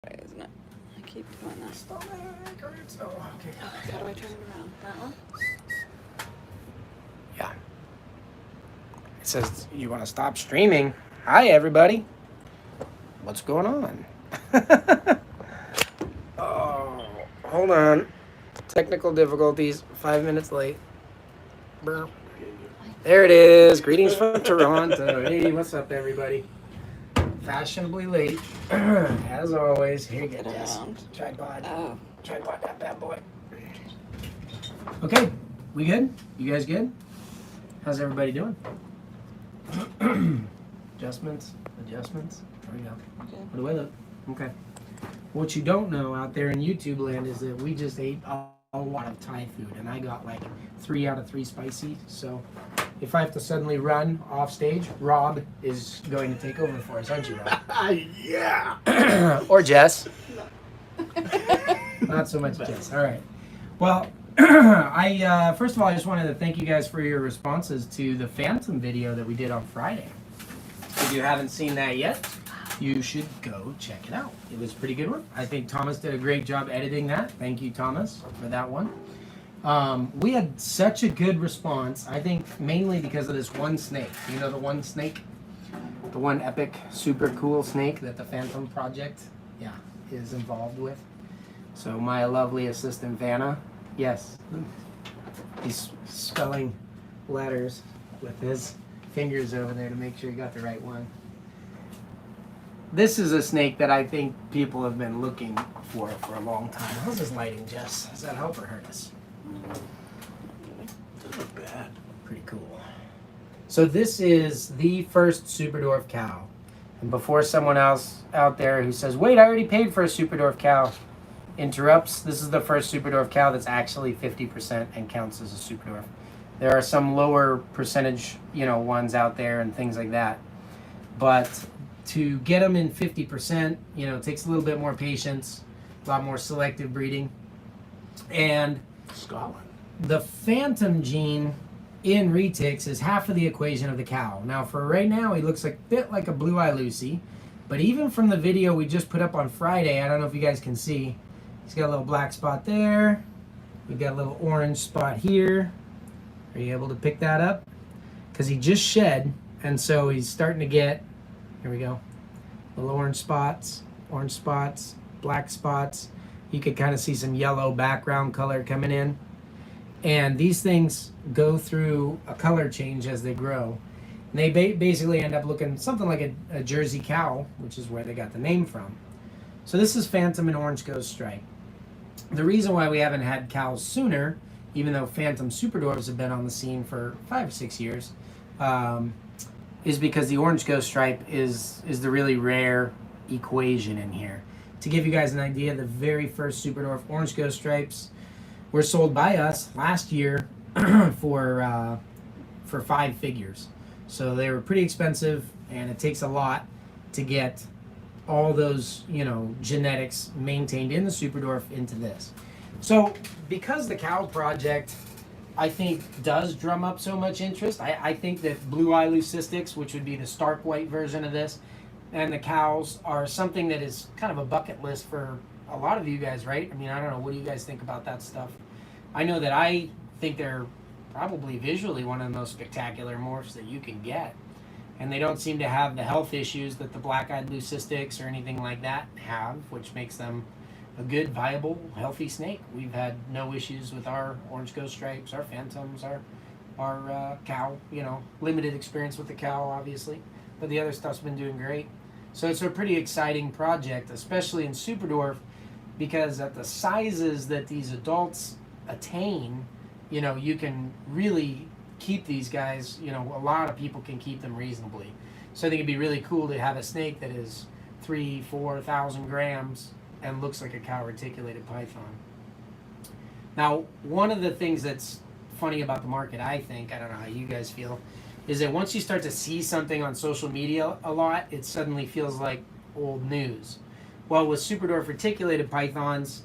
Isn't it? I keep doing that. Stomach hurts. Oh, okay. How do I turn it around? That one? Yeah. It says you want to stop streaming. Hi, everybody. What's going on? Oh, hold on. Technical difficulties. 5 minutes late. Burp. There it is. Greetings from Toronto. Hey, what's up, everybody? Fashionably late, as always. Here you go, Jess. Tripod. Oh. Tripod that bad boy. Okay, we good? You guys good? How's everybody doing? Adjustments. There we go. Okay. What do I look? Okay. What you don't know out there in YouTube land is that we just ate a lot of Thai food, and I got like 3 out of 3 spicy. So if I have to suddenly run off stage, Rob is going to take over for us, aren't you, Rob? Yeah. Or Jess. Not so much Jess. All right. Well, I first of all, I just wanted to thank you guys for your responses to the Phantom video that we did on Friday. If you haven't seen that yet, you should go check it out. It was a pretty good one. I think Thomas did a great job editing that. Thank you, Thomas, for that one. We had such a good response, I think mainly because of this one snake. You know the one snake? The one epic, super cool snake that the Phantom project, is involved with. So my lovely assistant, Vanna, yes, he's spelling letters with his fingers over there to make sure he got the right one. This is a snake that I think people have been looking for a long time. How's this lighting, Jess? Does that help or hurt us? Doesn't look bad. Pretty cool. So this is the first Superdwarf cow. And before someone else out there who says, wait, I already paid for a Superdwarf cow, interrupts, this is the first Superdwarf cow that's actually 50% and counts as a Superdwarf. There are some lower percentage, ones out there and things like that. But to get them in 50%, it takes a little bit more patience, a lot more selective breeding. And Scotland. the Phantom gene in Retics is half of the equation of the cow. Now, for right now, he looks a bit like a Blue-Eye Lucy. But even from the video we just put up on Friday, I don't know if you guys can see, he's got a little black spot there. We've got a little orange spot here. Are you able to pick that up? Because he just shed, and so he's starting to get, here we go, little orange spots, black spots. You could kind of see some yellow background color coming in. And these things go through a color change as they grow. And they basically end up looking something like a Jersey cow, which is where they got the name from. So this is Phantom and Orange Ghost Stripe. The reason why we haven't had cows sooner, even though Phantom Superdwarfs have been on the scene for 5 or 6 years, is because the Orange Ghost Stripe is the really rare equation in here. To give you guys an idea, the very first Superdwarf Orange Ghost Stripes were sold by us last year for 5 figures. So they were pretty expensive, and it takes a lot to get all those, genetics maintained in the Superdwarf into this. So because the cow project, I think, does drum up so much interest, I think that Blue-Eye Leucistics, which would be the stark white version of this, and the cows are something that is kind of a bucket list for a lot of you guys, right? I mean, I don't know. What do you guys think about that stuff? I know that I think they're probably visually one of the most spectacular morphs that you can get. And they don't seem to have the health issues that the black-eyed leucistics or anything like that have, which makes them a good, viable, healthy snake. We've had no issues with our Orange Ghost Stripes, our Phantoms, our cow, limited experience with the cow, obviously. But the other stuff's been doing great. So it's a pretty exciting project, especially in Superdwarf, because at the sizes that these adults attain, you can really keep these guys, a lot of people can keep them reasonably. So I think it'd be really cool to have a snake that is 3,000-4,000 grams and looks like a cow reticulated python. Now, one of the things that's funny about the market, I think, I don't know how you guys feel, is that once you start to see something on social media a lot, it suddenly feels like old news. Well, with Superdwarf reticulated pythons,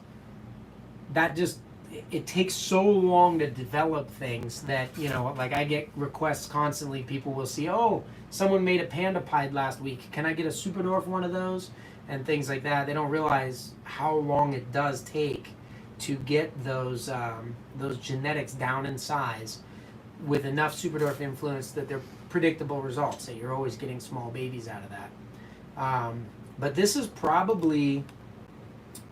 that just, it takes so long to develop things that, like I get requests constantly. People will see, oh, someone made a panda pied last week. Can I get a Superdwarf one of those? and things like that, they don't realize how long it does take to get those genetics down in size with enough Superdwarf influence that they're predictable results, that you're always getting small babies out of that. But this is probably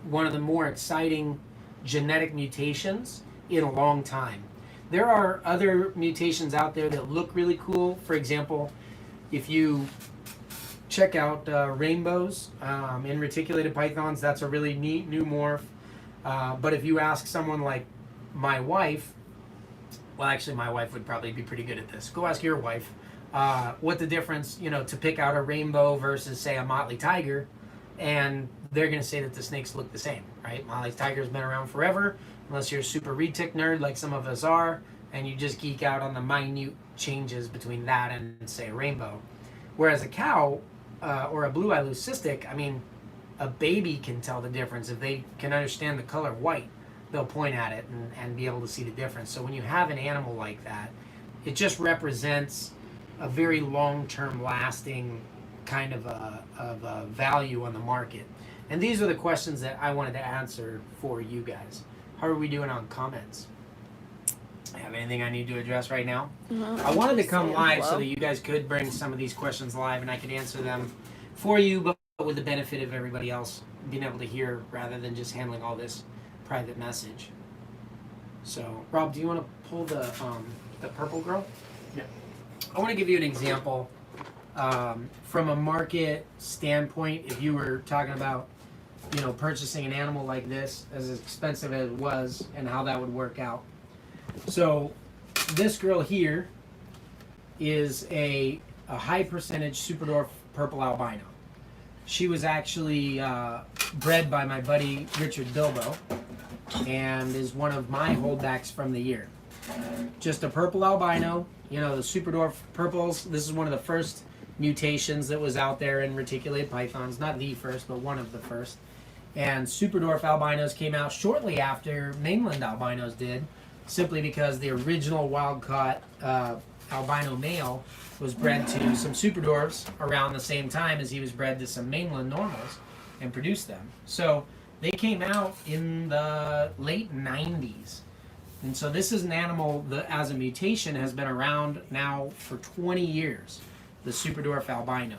one of the more exciting genetic mutations in a long time. There are other mutations out there that look really cool. For example, if you check out rainbows in reticulated pythons, that's a really neat new morph. But if you ask someone like my wife, well, actually my wife would probably be pretty good at this. Go ask your wife what the difference, to pick out a rainbow versus, say, a motley tiger, and they're going to say that the snakes look the same, right? Motley tiger's been around forever, unless you're a super retic nerd like some of us are, and you just geek out on the minute changes between that and, say, a rainbow. Whereas a cow or a blue-eye leucistic, I mean, a baby can tell the difference. If they can understand the color white, they'll point at it and be able to see the difference. So when you have an animal like that, it just represents a very long-term lasting kind of a value on the market. And these are the questions that I wanted to answer for you guys. How are we doing on comments? Have anything I need to address right now? No, I wanted to come live hello. so that you guys could bring some of these questions live and I could answer them for you, but with the benefit of everybody else being able to hear rather than just handling all this private message. So, Rob, do you want to pull the purple girl? Yeah. I want to give you an example from a market standpoint. If you were talking about, purchasing an animal like this, as expensive as it was, and how that would work out. So, this girl here is a high percentage Superdwarf purple albino. She was actually bred by my buddy Richard Bilbo and is one of my holdbacks from the year. Just a purple albino, the Superdwarf purples. This is one of the first mutations that was out there in reticulated pythons. Not the first, but one of the first. And Superdwarf albinos came out shortly after mainland albinos did, simply because the original wild-caught albino male was bred to some Superdwarfs around the same time as he was bred to some mainland normals and produced them. So they came out in the late 90s. And so this is an animal that, as a mutation, has been around now for 20 years, the Superdwarf albino.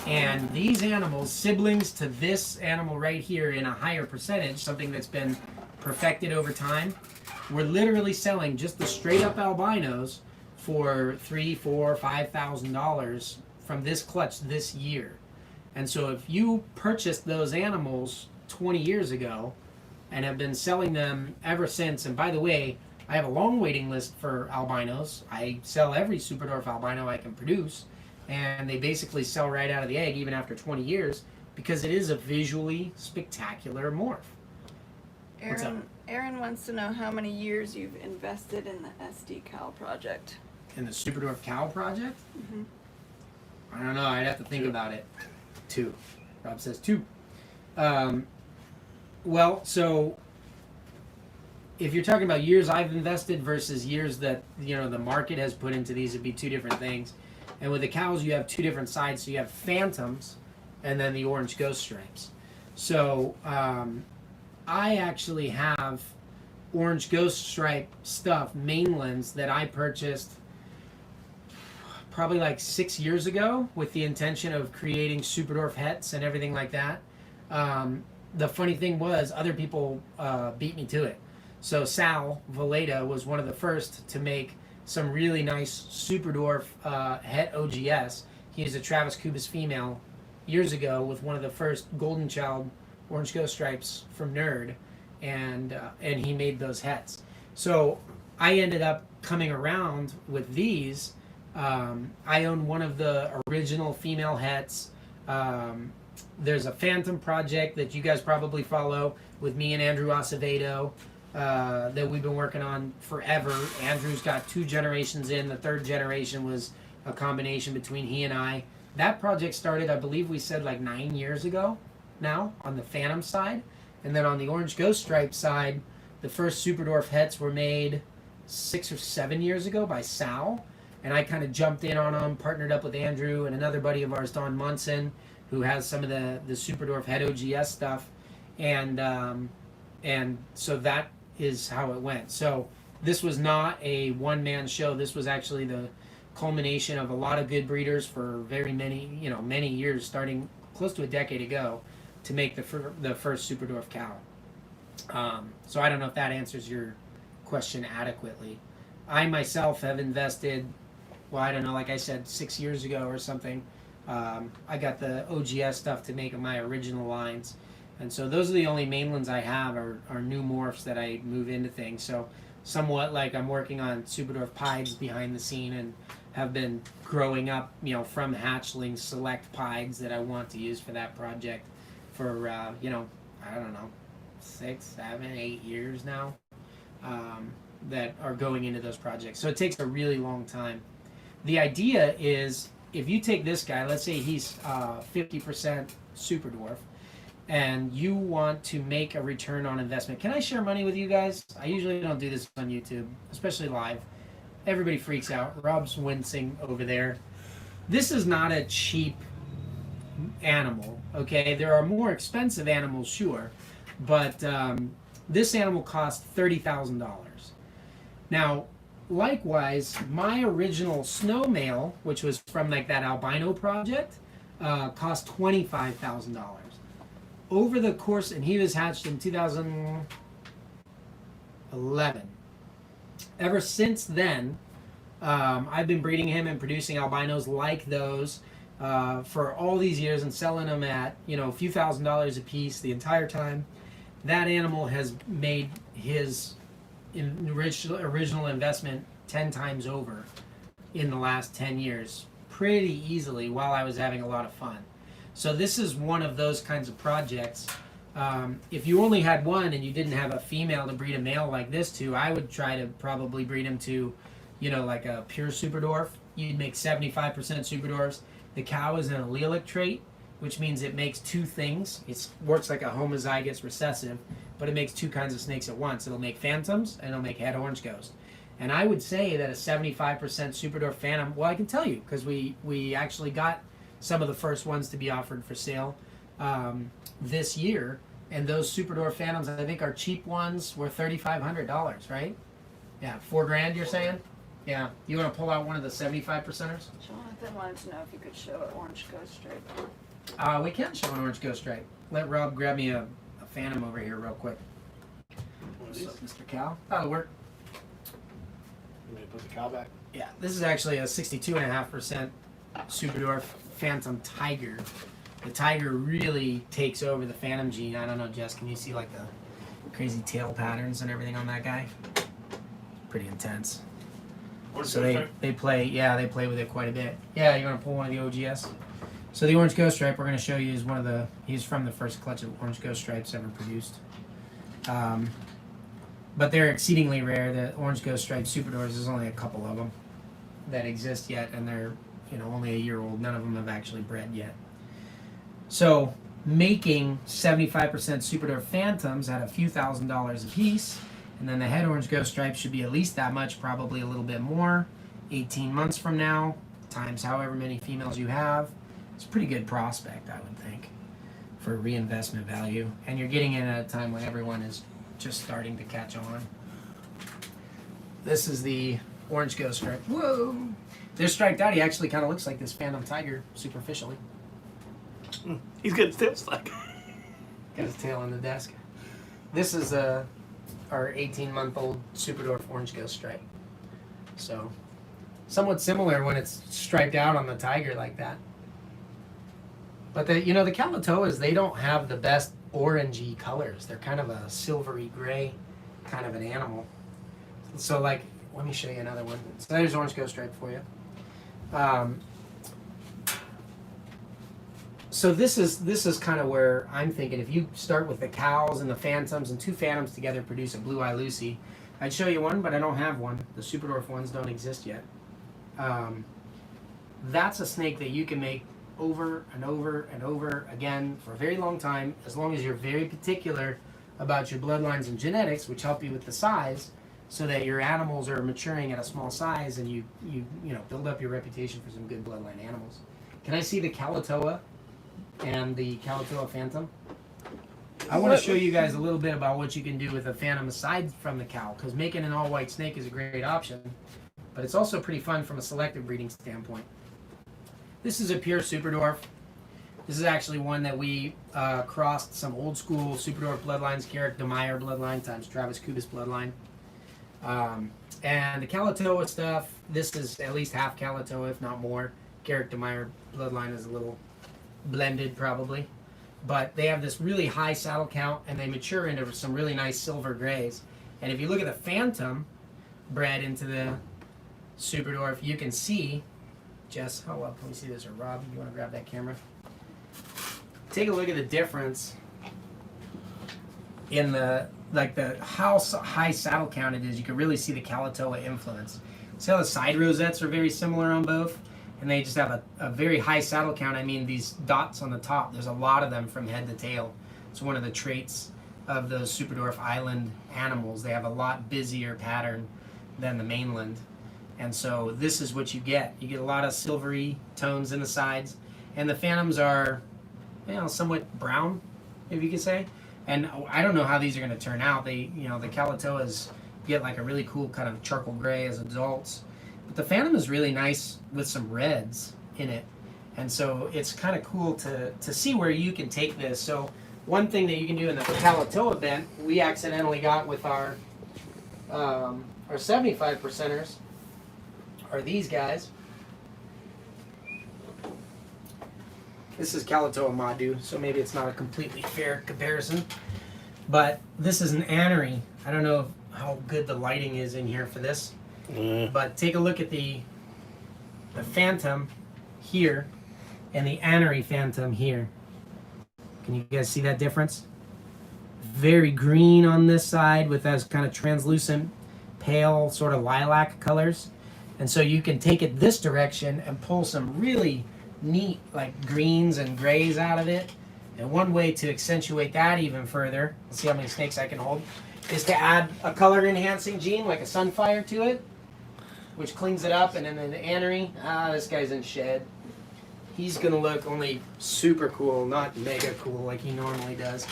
And these animals, siblings to this animal right here in a higher percentage, something that's been perfected over time, we're literally selling just the straight up albinos for $3,000, $4,000, $5,000 from this clutch this year. And so if you purchased those animals 20 years ago and have been selling them ever since, and by the way, I have a long waiting list for albinos. I sell every Superdwarf albino I can produce, and they basically sell right out of the egg even after 20 years because it is a visually spectacular morph. What's up? Aaron wants to know how many years you've invested in the SD COW project. In the Superdwarf COW project? Mm-hmm. I don't know. I'd have to think about it. 2. Rob says 2. Well, so if you're talking about years I've invested versus years that the market has put into these, it'd be 2 different things. And with the cows, you have 2 different sides. So you have phantoms, and then the orange ghost stripes. So I actually have orange ghost stripe stuff, mainlands, that I purchased probably like 6 years ago with the intention of creating Superdwarf hets and everything like that. The funny thing was other people beat me to it. So Sal Valeda was one of the first to make some really nice Superdwarf het OGS. He was a Travis Kubis female years ago with one of the first Golden Child orange ghost stripes from Nerd, and he made those hets. So I ended up coming around with these. I own one of the original female hets. There's a Phantom project that you guys probably follow with me and Andrew Acevedo that we've been working on forever. Andrew's got 2 generations in. The 3rd generation was a combination between he and I. That project started, I believe we said, like 9 years ago now on the Phantom side. And then on the Orange Ghost Stripe side, the first Superdwarf hets were made 6 or 7 years ago by Sal. And I kind of jumped in on them, partnered up with Andrew and another buddy of ours, Don Munson. who has some of the Superdwarf head OGS stuff, and so that is how it went. So this was not a one-man show. This was actually the culmination of a lot of good breeders for very many years, starting close to a decade ago, to make the first Superdwarf cow. So I don't know if that answers your question adequately. I myself have invested, well, I don't know, like I said, 6 years ago or something. I got the OGS stuff to make my original lines. And so those are the only mainlands I have are new morphs that I move into things. So somewhat like I'm working on Superdwarf pieds behind the scene and have been growing up, from hatchlings, select pieds that I want to use for that project for, I don't know, 6, 7, 8 years now, that are going into those projects. So it takes a really long time. The idea is, if you take this guy, let's say he's 50% Superdwarf, and you want to make a return on investment. Can I share money with you guys? I usually don't do this on YouTube, especially live. Everybody freaks out. Rob's wincing over there. This is not a cheap animal, okay? There are more expensive animals, sure, but this animal cost $30,000. Now, likewise, my original snow male, which was from like that albino project, cost $25,000. Over the course, and he was hatched in 2011. Ever since then, I've been breeding him and producing albinos like those for all these years and selling them at a few $1,000s a piece the entire time. That animal has made his original investment 10 times over in the last 10 years, pretty easily, while I was having a lot of fun. So this is one of those kinds of projects. If you only had one and you didn't have a female to breed a male like this to, I would try to probably breed him to, like a pure Superdwarf. You'd make 75% Superdwarfs. The cow is an allelic trait, which means it makes two things. It works like a homozygous recessive, but it makes two kinds of snakes at once. It'll make phantoms and it'll make head orange ghost. And I would say that a 75% Superdwarf Phantom, well, I can tell you, because we actually got some of the first ones to be offered for sale this year, and those Superdwarf Phantoms, I think our cheap ones were $3,500, right? Yeah, $4,000 you're saying? Yeah. You want to pull out one of the 75%ers? Jonathan wanted to know if you could show an orange ghost stripe. We can show an orange ghost stripe. Let Rob grab me a Phantom over here real quick. What's up, Mr. Cow? That'll work. You want me to put the cow back? Yeah, this is actually a 62.5% Superdwarf Phantom Tiger. The Tiger really takes over the Phantom gene. I don't know, Jess, can you see like the crazy tail patterns and everything on that guy? Pretty intense. So they play with it quite a bit. Yeah, you want to pull one of the OGS? So the orange ghost stripe we're going to show you is he's from the first clutch of orange ghost stripes ever produced. But they're exceedingly rare. The orange ghost stripe Superdwarfs, there's only a couple of them that exist yet, and they're only a year old. None of them have actually bred yet. So making 75% Superdwarf Phantoms at a few $1,000s a piece, and then the head orange ghost stripe should be at least that much, probably a little bit more. 18 months from now, times however many females you have, it's a pretty good prospect, I would think, for reinvestment value. And you're getting in at a time when everyone is just starting to catch on. This is the orange ghost stripe. Whoa! They're striped out. He actually kind of looks like this Phantom Tiger superficially. He's getting tips like. Got his tail on the desk. This is our 18-month-old Superdwarf orange ghost stripe. So, somewhat similar when it's striped out on the tiger like that. But the Calatoas, they don't have the best orangey colors. They're kind of a silvery gray kind of an animal. So let me show you another one. So there's orange ghost stripe for you. So this is kind of where I'm thinking, if you start with the cows and the phantoms, and two phantoms together produce a blue eye Lucy. I'd show you one, but I don't have one. The Superdwarf ones don't exist yet. That's a snake that you can make over and over and over again for a very long time, as long as you're very particular about your bloodlines and genetics, which help you with the size, so that your animals are maturing at a small size, and you build up your reputation for some good bloodline animals. Can I see the Calatoa and the Calicoa Phantom. I want to show you guys a little bit about what you can do with a Phantom aside from the cow, because making an all-white snake is a great option, but it's also pretty fun from a selective breeding standpoint. This is a pure Superdwarf. This is actually one that we crossed some old school Superdwarf bloodlines, Garrett DeMeyer bloodline times Travis Kubis bloodline. And the Calicoa stuff, this is at least half Calicoa, if not more. Garrett DeMeyer bloodline is a little blended probably. But they have this really high saddle count and they mature into some really nice silver grays. And if you look at the Phantom bred into the Superdwarf, you can see, Jess, how well can we see this? Or Rob, you want to grab that camera? Take a look at the difference in the how high saddle count it is. You can really see the Calicoa influence. See how the side rosettes are very similar on both? And they just have a very high saddle count. I mean, these dots on the top, there's a lot of them from head to tail. It's one of the traits of those Superdwarf Island animals. They have a lot busier pattern than the mainland. And so this is what you get. You get a lot of silvery tones in the sides. And the Phantoms are, you know, somewhat brown, if you could say. And I don't know how these are going to turn out. They, you know, the Calicoas get like a really cool kind of charcoal gray as adults. But the Phantom is really nice with some reds in it. And so it's kind of cool to see where you can take this. So one thing that you can do in the Calicoa bent, we accidentally got with our 75 percenters are these guys. This is Calicoa Madu, so maybe it's not a completely fair comparison. But this is an Anery. I don't know how good the lighting is in here for this. But take a look at the Phantom here and the Anery Phantom here. Can you guys see that difference? Very green on this side with those kind of translucent, pale, sort of lilac colors. And so you can take it this direction and pull some really neat like greens and grays out of it. And one way to accentuate that even further, let's see how many snakes I can hold, is to add a color enhancing gene like a Sunfire to it, which cleans it up. And then the Anery, this guy's in shed. He's gonna look only super cool, not mega cool like he normally does.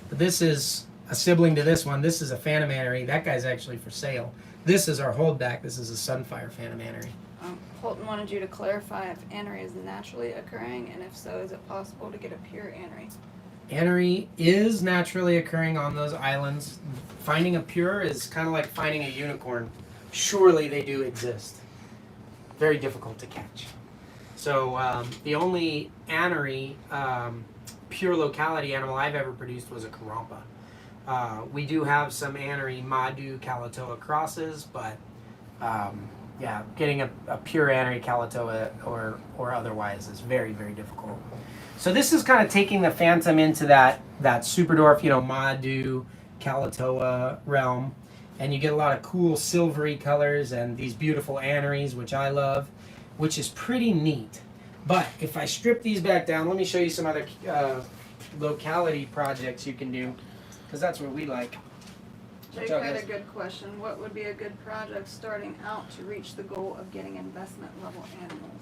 But this is a sibling to this one. This is a Phantom Anery. That guy's actually for sale. This is our holdback. This is a Sunfire Phantom Anery. Holton wanted you to clarify if Anery is naturally occurring, and if so, is it possible to get a pure Anery? Anery is naturally occurring on those islands. Finding a pure is kind of like finding a unicorn. Surely they do exist. Very difficult to catch. So the only Anery pure locality animal I've ever produced was a Karompa. We do have some Anery Madu Calicoa crosses, but yeah, getting a pure Anery Calicoa or otherwise is very, very difficult. So this is kind of taking the Phantom into that Superdwarf, you know, Madu Calicoa realm, and you get a lot of cool silvery colors and these beautiful Anerys, which I love, which is pretty neat. But if I strip these back down, let me show you some other locality projects you can do, because that's what we like. Jake had a good question. What would be a good project starting out to reach the goal of getting investment level animals?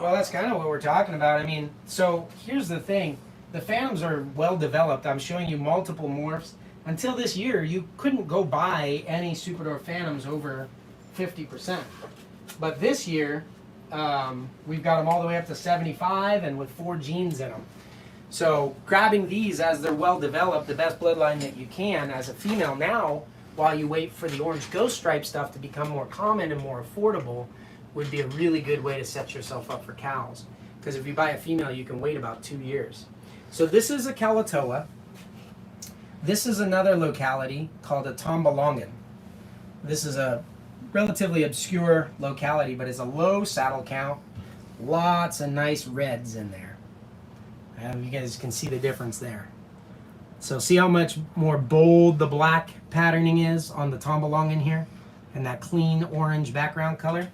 Well, that's kind of what we're talking about. I mean, so here's the thing. The Phantoms are well developed. I'm showing you multiple morphs. Until this year, you couldn't go buy any Superdwarf Phantoms over 50%. But this year, we've got them all the way up to 75 and with 4 genes in them. So grabbing these as they're well developed, the best bloodline that you can as a female now, while you wait for the orange ghost stripe stuff to become more common and more affordable, would be a really good way to set yourself up for cows. Because if you buy a female, you can wait about 2 years. So this is a Calicoa. This is another locality called a Tom Belongan. This is a relatively obscure locality, but it's a low saddle count. Lots of nice reds in there. You guys can see the difference there. So see how much more bold the black patterning is on the Tom Belongan here, and that clean orange background color.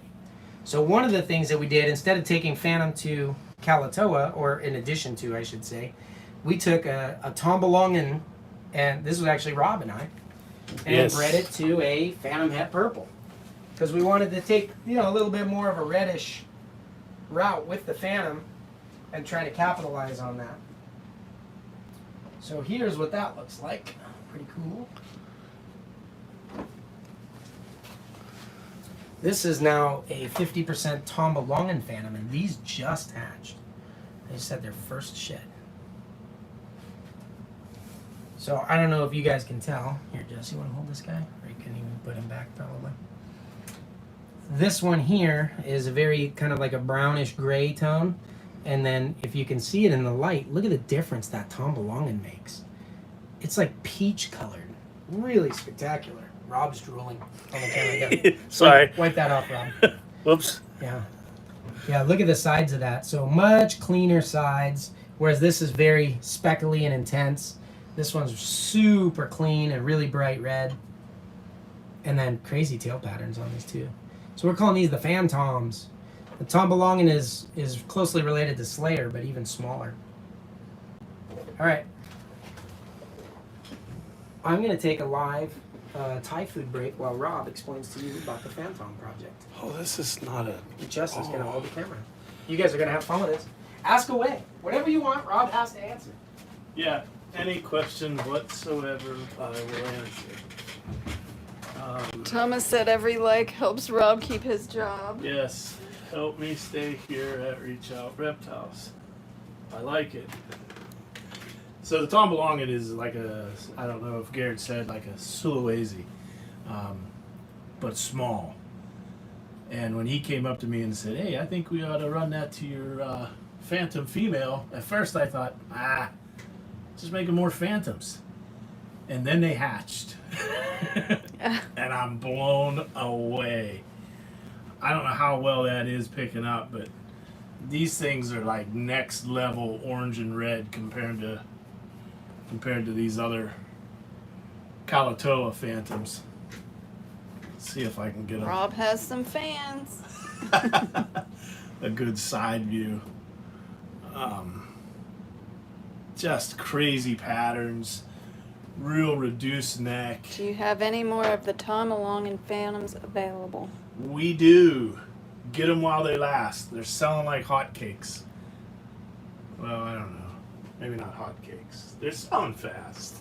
So one of the things that we did, instead of taking Phantom to Calicoa, or in addition to, I should say, we took a Tom Belongan, and this was actually Rob and I, and bred it to a Phantom Het Purple, because we wanted to take, you know, a little bit more of a reddish route with the Phantom. and try to capitalize on that. So here's what that looks like. Pretty cool. This is now a 50% Tom Belongan Phantom, and these just hatched. They just had their first shed. So I don't know if you guys can tell. Here, Jess, you want to hold this guy? Or you can even put him back probably. This one here is a very kind of like a brownish gray tone. And then if you can see it in the light, look at the difference that Tom Belongan makes. It's like peach colored. Really spectacular. Rob's drooling on the camera. Sorry. Wipe that off, Rob. Whoops. Yeah. Yeah, look at the sides of that. So much cleaner sides, whereas this is very speckly and intense. This one's super clean and really bright red. And then crazy tail patterns on these too. So we're calling these the Phantoms. The Tom Belongan is closely related to Slayer, but even smaller. All right. I'm going to take a live Thai food break while Rob explains to you about the Phantom project. Oh, this is not a... Justin's going to hold the camera. You guys are going to have fun with this. Ask away. Whatever you want, Rob has to answer. Yeah, any question whatsoever, I will answer. Thomas said every like helps Rob keep his job. Yes, help me stay here at Reach Out Reptiles. I like it. So the Tom Belongan is like a, I don't know if Garrett said, like a Sulawesi, but small. And when he came up to me and said, hey, I think we ought to run that to your Phantom female, at first I thought, just making more Phantoms. And then they hatched. And I'm blown away. I don't know how well that is picking up, but these things are like next level orange and red compared to these other Kalatoa Phantoms. Let's see if I can get Rob has some fans. a good side view. Just crazy patterns, real reduced neck. Do you have any more of the Tom Belongan Phantoms available? We do. Get them while they last. They're selling like hotcakes. Well, I don't know. Maybe not hotcakes. They're selling fast.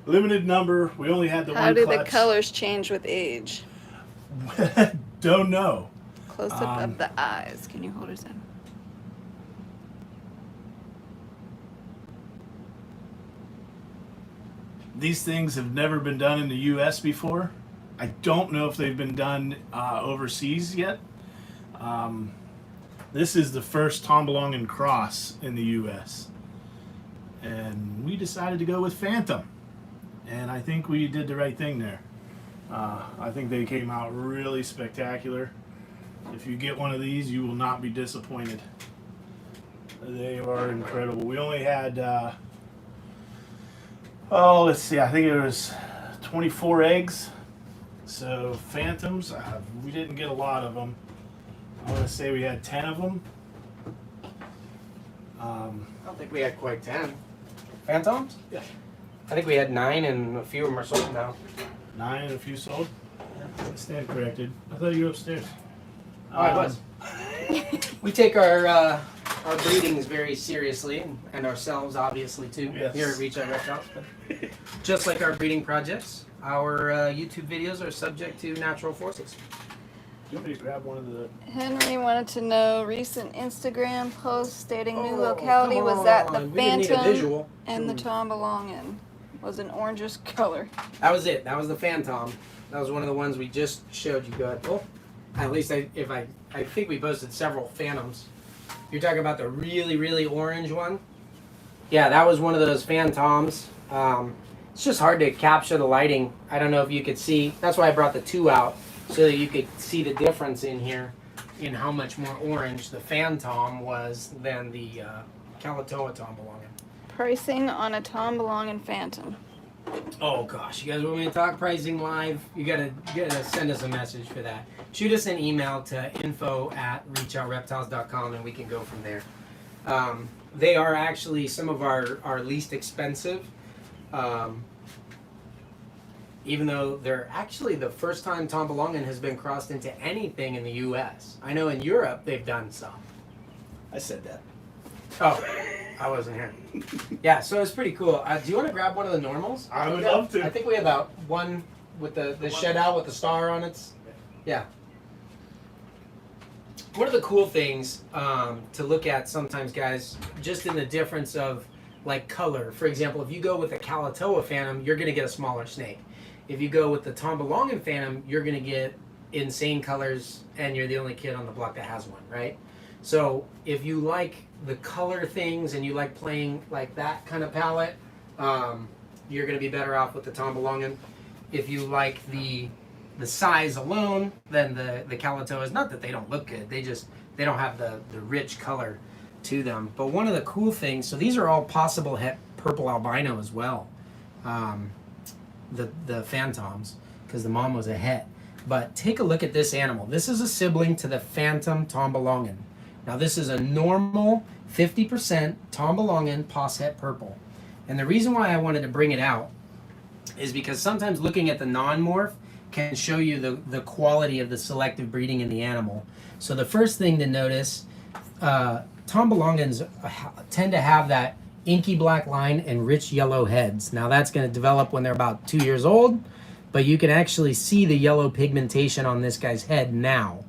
Limited number. We only had the How one do clutch. the colors change with age? Don't know. Close up of the eyes. Can you hold his head? These things have never been done in the U.S. before. I don't know if they've been done overseas yet. This is the first Tom Belongan cross in the U.S. And we decided to go with Phantom. And I think we did the right thing there. I think they came out really spectacular. If you get one of these, you will not be disappointed. They are incredible. We only had, let's see, I think it was 24 eggs. So Phantoms, we didn't get a lot of them. I want to say we had 10 of them. I don't think we had quite 10. Phantoms? Yeah. I think we had 9 and a few of them are sold now. 9 and a few sold? I stand corrected. I thought you were upstairs. Oh, I was. We take our breedings very seriously, and ourselves obviously too, Yes. here at Reach Out Reptiles. But just like our breeding projects, our YouTube videos are subject to natural forces. Do you want me to grab one of the... Henry wanted to know recent Instagram post stating new Oh, locality come was that the on. We didn't need a Phantom visual. and the Tom Belongan was an orangish color. That was it. That was the Phantom. That was one of the ones we just showed you. Go ahead. Oh, at least I think we posted several Phantoms. You're talking about the really, really orange one? Yeah, that was one of those Phantoms. It's just hard to capture the lighting. I don't know if you could see. That's why I brought the 2 out, so that you could see the difference in here in how much more orange the Phantom was than the Kalatoa Tom Belongan. Pricing on a Tom Belongan Phantom. Oh gosh, you guys want me to talk pricing live? You gotta send us a message for that. Shoot us an email to info@reachoutreptiles.com and we can go from there. They are actually some of our least expensive, even though they're actually the first time Tom Belongan has been crossed into anything in the U.S. I know in Europe they've done some. I said that. Oh, I wasn't here. Yeah, so it's pretty cool. Do you want to grab one of the normals? I would love to. I think we have that one with the shed out with the star on it. Yeah. One of the cool things to look at sometimes, guys, just in the difference of like color. For example, if you go with the Kalatoa Phantom, you're going to get a smaller snake. If you go with the Tom Belongan Phantom, you're going to get insane colors, and you're the only kid on the block that has one, right? So if you like the color things and you like playing like that kind of palette, you're going to be better off with the Tom Belongan. If you like the size alone, then the Kalatoas, not that they don't look good, they don't have the rich color to them. But one of the cool things, so these are all possible purple albino as well, the Phantoms, because the mom was a het. But take a look at this animal. This is a sibling to the Phantom Tom Belongan. Now this is a normal 50% Tom Belongan Posset Purple. And the reason why I wanted to bring it out is because sometimes looking at the non-morph can show you the quality of the selective breeding in the animal. So the first thing to notice, Tom Belongans tend to have that inky black line and rich yellow heads. Now that's going to develop when they're about 2 years old, but you can actually see the yellow pigmentation on this guy's head now.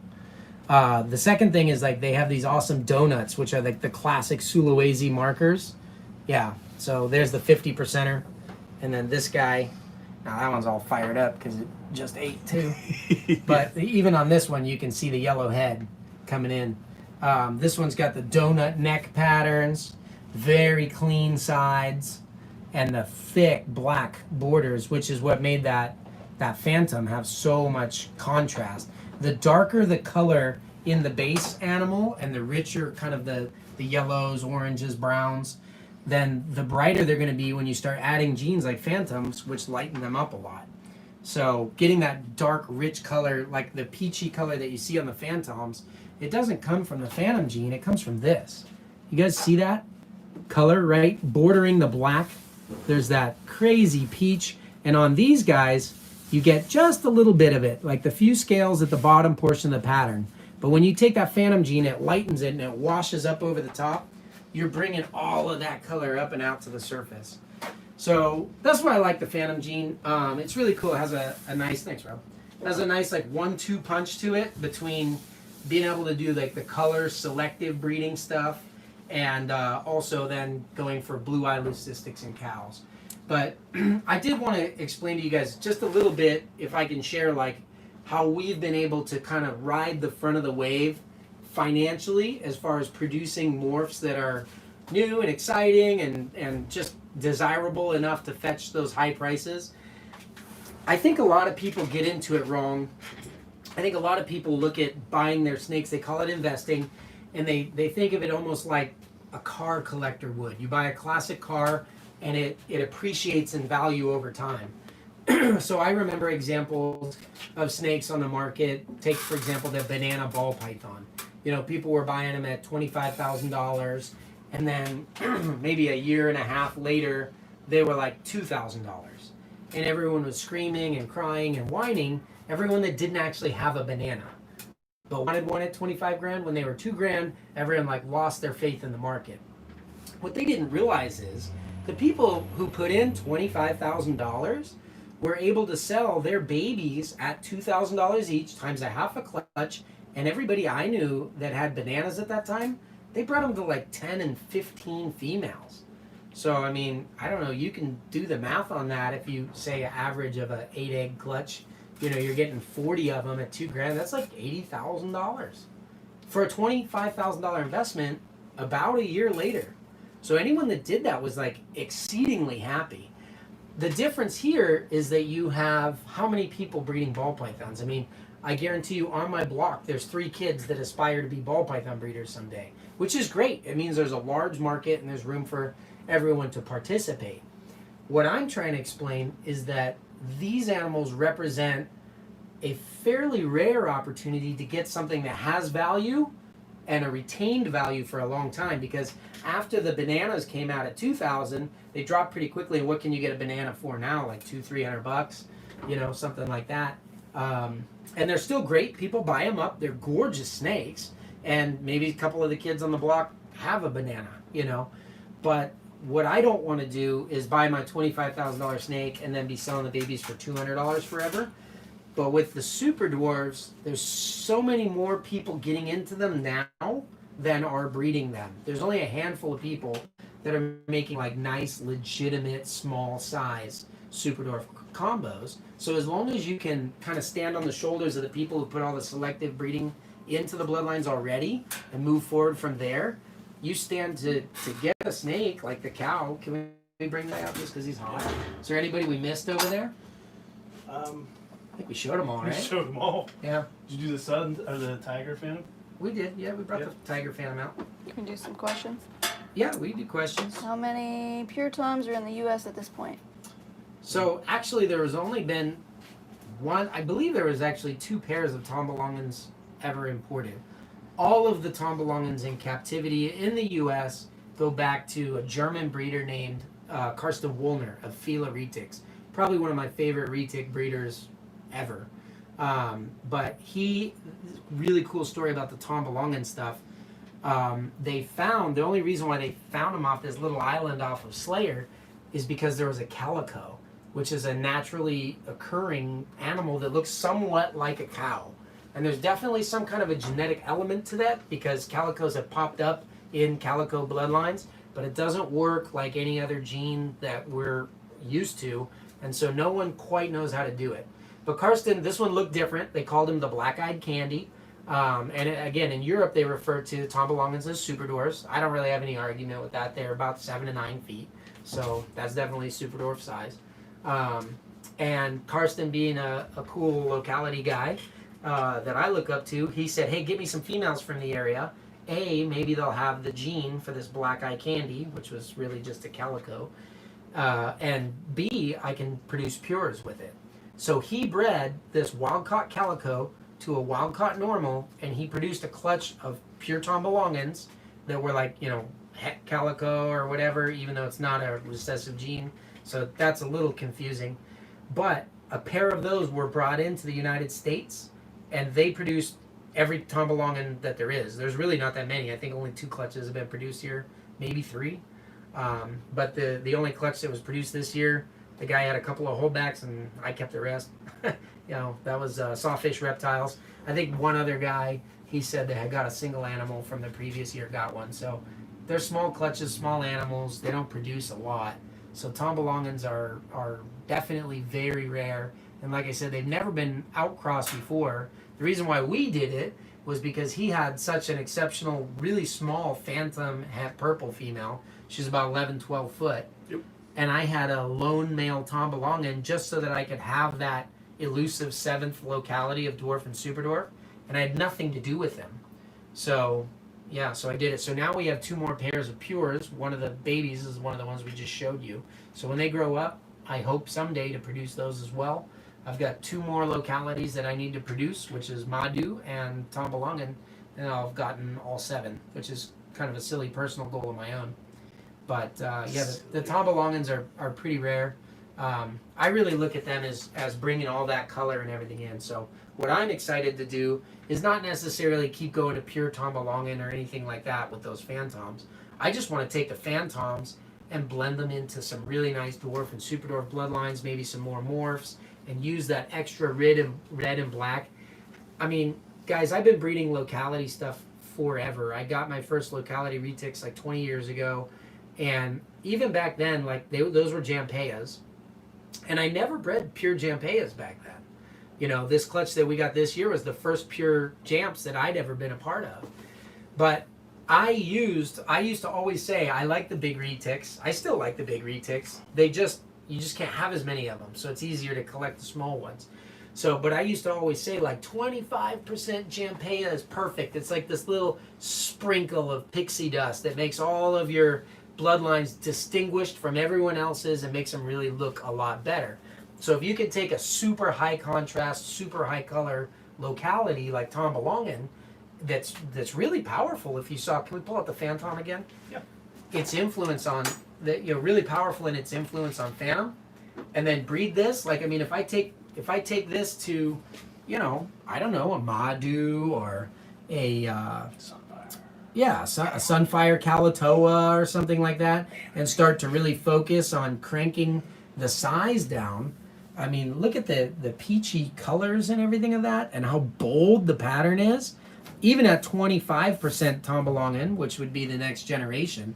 The second thing is like they have these awesome donuts, which are like the classic Sulawesi markers. Yeah, so there's the 50%er. And then this guy, now that one's all fired up because it just ate too. But even on this one, you can see the yellow head coming in. This one's got the donut neck patterns, very clean sides, and the thick black borders, which is what made that Phantom have so much contrast. The darker the color in the base animal and the richer kind of the yellows, oranges, browns, then the brighter they're going to be when you start adding genes like Phantoms, which lighten them up a lot. So getting that dark, rich color, like the peachy color that you see on the Phantoms, it doesn't come from the Phantom gene, it comes from this. You guys see that color, right? Bordering the black. There's that crazy peach. And on these guys, you get just a little bit of it, like the few scales at the bottom portion of the pattern. But when you take that Phantom gene, it lightens it and it washes up over the top. You're bringing all of that color up and out to the surface. So that's why I like the Phantom gene. It's really cool. It has a nice, thanks Rob. It has a nice like 1-2 punch to it between being able to do like the color selective breeding stuff and also then going for blue eye leucistics in cows. But I did want to explain to you guys just a little bit, if I can share, like how we've been able to kind of ride the front of the wave financially as far as producing morphs that are new and exciting and just desirable enough to fetch those high prices. I think a lot of people get into it wrong. I think a lot of people look at buying their snakes, they call it investing, and they think of it almost like a car collector would. You buy a classic car and it appreciates in value over time. So I remember examples of snakes on the market. Take, for example, the banana ball python. You know, people were buying them at $25,000, and then maybe a year and a half later, they were like $2,000. And everyone was screaming and crying and whining, everyone that didn't actually have a banana. But wanted one at 25 grand. When they were 2 grand, everyone like lost their faith in the market. What they didn't realize is the people who put in $25,000 were able to sell their babies at $2,000 each times a half a clutch. And everybody I knew that had bananas at that time, they brought them to like 10 and 15 females. So, I mean, I don't know, you can do the math on that. If you say an average of an 8-egg clutch, you know, you're getting 40 of them at 2 grand. That's like $80,000 for a $25,000 investment about a year later. So anyone that did that was like exceedingly happy. The difference here is that you have how many people breeding ball pythons? I mean, I guarantee you on my block, there's 3 kids that aspire to be ball python breeders someday, which is great. It means there's a large market and there's room for everyone to participate. What I'm trying to explain is that these animals represent a fairly rare opportunity to get something that has value and a retained value for a long time, because after the bananas came out at 2,000, they dropped pretty quickly. And what can you get a banana for now? Like $200-300, you know, something like that. And they're still great. People buy them up. They're gorgeous snakes. And maybe a couple of the kids on the block have a banana, you know. But what I don't want to do is buy my $25,000 snake and then be selling the babies for $200 forever. But with the super dwarves, there's so many more people getting into them now than are breeding them. There's only a handful of people that are making like nice, legitimate, small size super dwarf combos. So as long as you can kind of stand on the shoulders of the people who put all the selective breeding into the bloodlines already and move forward from there, you stand to get a snake like the cow. Can we bring that out just because he's hot? Is there anybody we missed over there? I think we showed them all, right? We showed them all. Yeah. Did you do the sun or the tiger phantom? We did, yeah. We brought the tiger phantom out. Can we do some questions? Yeah, we did questions. How many pure toms are in the U.S. at this point? So actually, there has only been one. I believe there was actually 2 pairs of Tom Belongans ever imported. All of the Tom Belongans in captivity in the U.S. go back to a German breeder named Karsten Wollner of Retics. Probably one of my favorite retic breeders ever. But really cool story about the Tom Belongan stuff. The only reason why they found him off this little island off of Slayer is because there was a calico, which is a naturally occurring animal that looks somewhat like a cow. And there's definitely some kind of a genetic element to that because calicos have popped up in calico bloodlines, but it doesn't work like any other gene that we're used to. And so no one quite knows how to do it. But Karsten, this one looked different. They called him the black-eyed candy. Again, in Europe, they refer to Tom Belongans as super dwarfs. I don't really have any argument with that. They're about 7 to 9 feet. So that's definitely super dwarf size. And Karsten being a cool locality guy that I look up to, he said, hey, get me some females from the area. A, maybe they'll have the gene for this black-eyed candy, which was really just a calico. And B, I can produce pures with it. So he bred this wild-caught calico to a wild-caught normal, and he produced a clutch of pure Tom Belongans that were like, het calico or whatever, even though it's not a recessive gene. So that's a little confusing. But a pair of those were brought into the United States, and they produced every Tom Belongan that there is. There's really not that many. I think only 2 clutches have been produced here, maybe 3. But the only clutch that was produced this year, the guy had a couple of holdbacks, and I kept the rest. That was Sawfish Reptiles. I think one other guy, he said they had got a single animal from the previous year, got one. So they're small clutches, small animals. They don't produce a lot. So Tom Belongans are definitely very rare. And like I said, they've never been outcrossed before. The reason why we did it was because he had such an exceptional, really small phantom het purple female. She's about 11, 12 foot. Yep. And I had a lone male Tom Belongan just so that I could have that elusive 7th locality of dwarf and superdwarf. And I had nothing to do with them. So, yeah, so I did it. So now we have 2 more pairs of pures. One of the babies is one of the ones we just showed you. So when they grow up, I hope someday to produce those as well. I've got 2 more localities that I need to produce, which is Madhu and Tom Belongan. And I've gotten all 7, which is kind of a silly personal goal of my own. But the Tom Belongans are pretty rare. I really look at them as bringing all that color and everything in. So what I'm excited to do is not necessarily keep going to pure Tom Belongan or anything like that with those phantoms. I just want to take the phantoms and blend them into some really nice dwarf and super dwarf bloodlines, maybe some more morphs, and use that extra red and black. I mean, guys, I've been breeding locality stuff forever. I got my first locality retics like 20 years ago. And even back then, like those were Jampeanus. And I never bred pure Jampeanus back then. This clutch that we got this year was the first pure Jamps that I'd ever been a part of. But I used to always say, I like the big retics. I still like the big retics. You just can't have as many of them. So it's easier to collect the small ones. But I used to always say like 25% Jampeanus is perfect. It's like this little sprinkle of pixie dust that makes all of your bloodlines distinguished from everyone else's and makes them really look a lot better. So if you could take a super high contrast, super high color locality like Tom Belongan, that's really powerful. If you saw, can we pull out the Phantom again? Yeah. Its influence on really powerful in its influence on Phantom, and then breed this. Like, I mean, if I take this to, I don't know, a Madhu or a Yeah, a Sunfire Calatoa or something like that, and start to really focus on cranking the size down. I mean, look at the peachy colors and everything of that, and how bold the pattern is. Even at 25% Tom Belongan, which would be the next generation,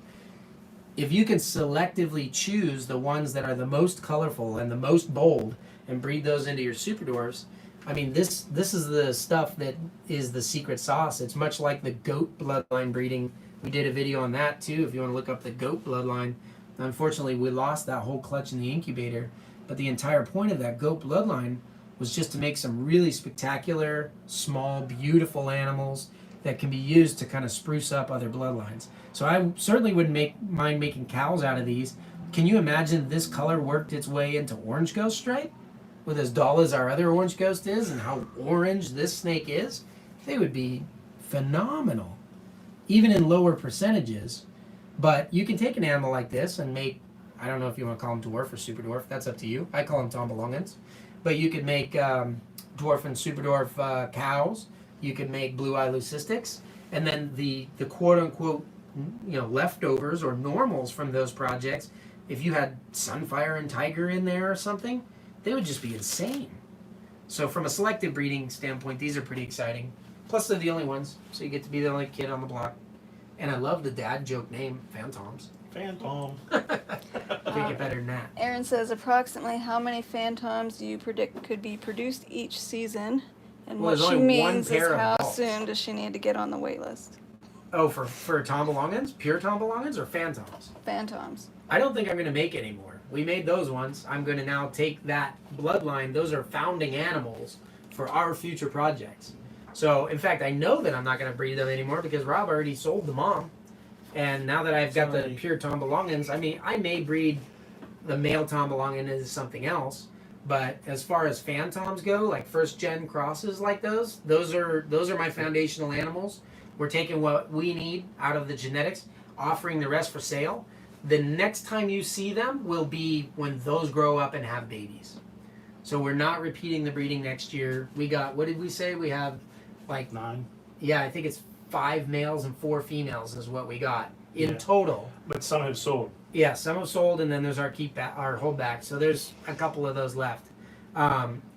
if you can selectively choose the ones that are the most colorful and the most bold and breed those into your super dwarfs, I mean, this is the stuff that is the secret sauce. It's much like the goat bloodline breeding. We did a video on that too, if you want to look up the goat bloodline. Unfortunately, we lost that whole clutch in the incubator, but the entire point of that goat bloodline was just to make some really spectacular, small, beautiful animals that can be used to kind of spruce up other bloodlines. So I certainly wouldn't mind making cows out of these. Can you imagine this color worked its way into orange ghost stripe? With as dull as our other orange ghost is and how orange this snake is, they would be phenomenal, even in lower percentages. But you can take an animal like this and make, I don't know if you want to call them dwarf or super dwarf, that's up to you. I call them Tom Belongans. But you could make dwarf and super dwarf cows. You could make blue-eye leucistics. And then the quote-unquote leftovers or normals from those projects, if you had Sunfire and Tiger in there or something, they would just be insane. So from a selective breeding standpoint, these are pretty exciting. Plus they're the only ones, so you get to be the only kid on the block. And I love the dad joke name, Phantoms. Phantom. Can't get better than that. Aaron says, approximately how many phantoms do you predict could be produced each season? And Well, what there's she only one means is pair of how balls. soon does she need to get on the wait list? Oh, for Tom Belongans? Pure Tom Belongans or Phantoms? Phantoms. I don't think I'm going to make any more. We made those ones. I'm going to now take that bloodline. Those are founding animals for our future projects. So, in fact, I know that I'm not going to breed them anymore because Rob already sold the mom. And now that I've got the pure Tom Belongans, I mean, I may breed the male Tom Belongan into something else. But as far as phantoms go, like first gen crosses like those are my foundational animals. We're taking what we need out of the genetics, offering the rest for sale. The next time you see them will be when those grow up and have babies. So we're not repeating the breeding next year. We got, what did we say? We have like 9. Yeah, I think it's 5 males and 4 females is what we got in total. But some have sold. Yeah, some have sold, and then there's our our holdback. So there's a couple of those left.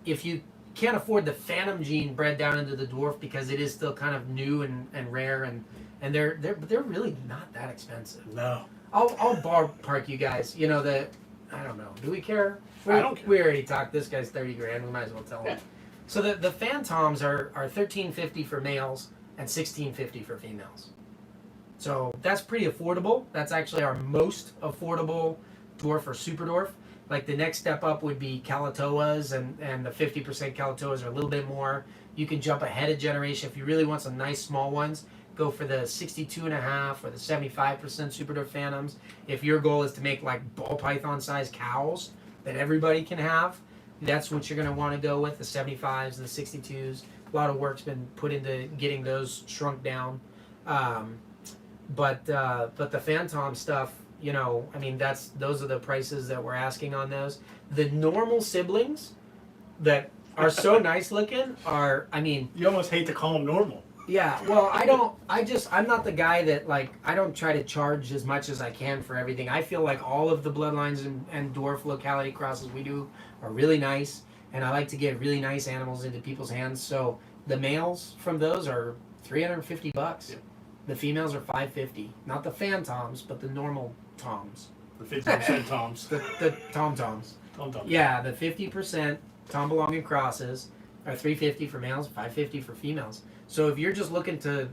If you can't afford the Phantom gene bred down into the dwarf because it is still kind of new and rare, and they're really not that expensive. No. I'll ballpark you guys. I don't know. Do we care? I don't care. We already talked. This guy's $30,000. We might as well tell him. Yeah. So the Phantoms are $13.50 for males and $16.50 for females. So that's pretty affordable. That's actually our most affordable dwarf or super dwarf. Like the next step up would be Calatoas, and the 50% Calatoas are a little bit more. You can jump ahead a generation if you really want some nice small ones. Go for the 62.5 or the 75% super dwarf phantoms. If your goal is to make like ball python sized cows that everybody can have, that's what you're going to want to go with, the 75s and the 62s. A lot of work's been put into getting those shrunk down. But the phantom stuff, I mean, those are the prices that we're asking on those. The normal siblings that are so nice looking are, I mean, You almost hate to call them normal. yeah, well, I'm not the guy that, like, I don't try to charge as much as I can for everything. I feel like all of the bloodlines and dwarf locality crosses we do are really nice, and I like to get really nice animals into people's hands. So the males from those are $350. Yeah. The females are $550. Not the phantoms, but the normal toms. The 50% Toms. The tom-toms. Tom. Yeah, the 50% Tom Belongan crosses are $350 for males, $550 for females. So if you're just looking to,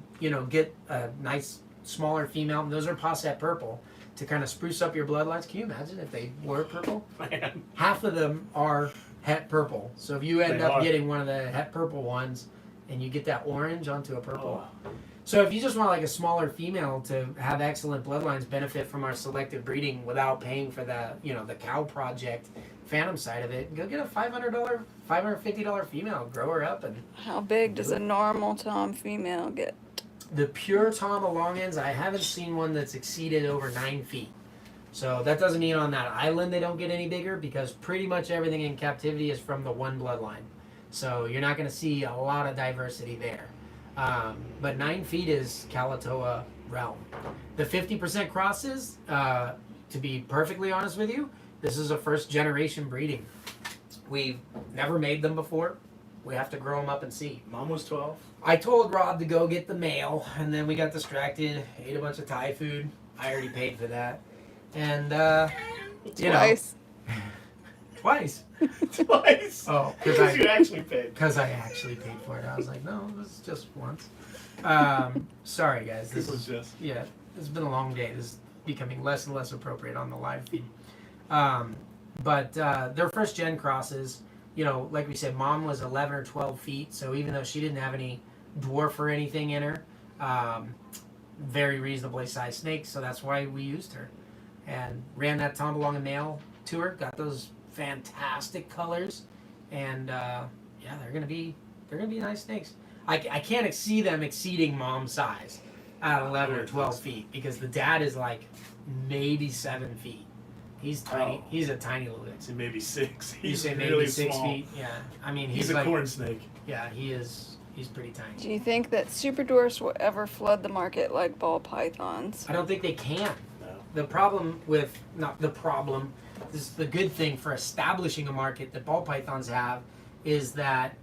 get a nice smaller female, and those are Posset purple, to kind of spruce up your bloodlines. Can you imagine if they were purple? Man. Half of them are het purple. So if you end They up are. getting one of the het purple ones, and you get that orange onto a purple. Oh. So if you just want like a smaller female to have excellent bloodlines, benefit from our selective breeding without paying for the cow project phantom side of it, go get a $550 female, grow her up, and How big does a normal tom female get? the pure Tom Belongans, I haven't seen one that's exceeded over 9 feet. So that doesn't mean on that island they don't get any bigger, because pretty much everything in captivity is from the one bloodline. So you're not going to see a lot of diversity there. But 9 feet is Calatoa realm. The 50% crosses, to be perfectly honest with you, this is a first generation breeding. We've never made them before. We have to grow them up and see. Mom was 12. I told Rob to go get the male, and then we got distracted, ate a bunch of Thai food. I already paid for that. And, Twice. Twice. Twice. Oh, because you actually paid. Because I actually paid for it. I was like, no, this is just once. Sorry, guys. This was just. Yeah, it's been a long day. This is becoming less and less appropriate on the live feed. But their first gen crosses, you know, like we said, Mom was 11 or 12 feet. So even though she didn't have any dwarf or anything in her, very reasonably sized snake. So that's why we used her. And ran that Tom Belongan male to her. Got those fantastic colors. And yeah, they're gonna be nice snakes. I can't see them exceeding Mom's size at 11 or 12 feet because the dad is like maybe 7 feet. He's tiny. He's a tiny little guy. So maybe 6. You He's say maybe really 6 small. feet. Yeah, I mean He's a like, corn snake. Yeah, he is. He's pretty tiny. Do you think that super dwarfs will ever flood the market like ball pythons? I don't think they can. No. The problem with not the problem. This is the good thing for establishing a market that ball pythons have is that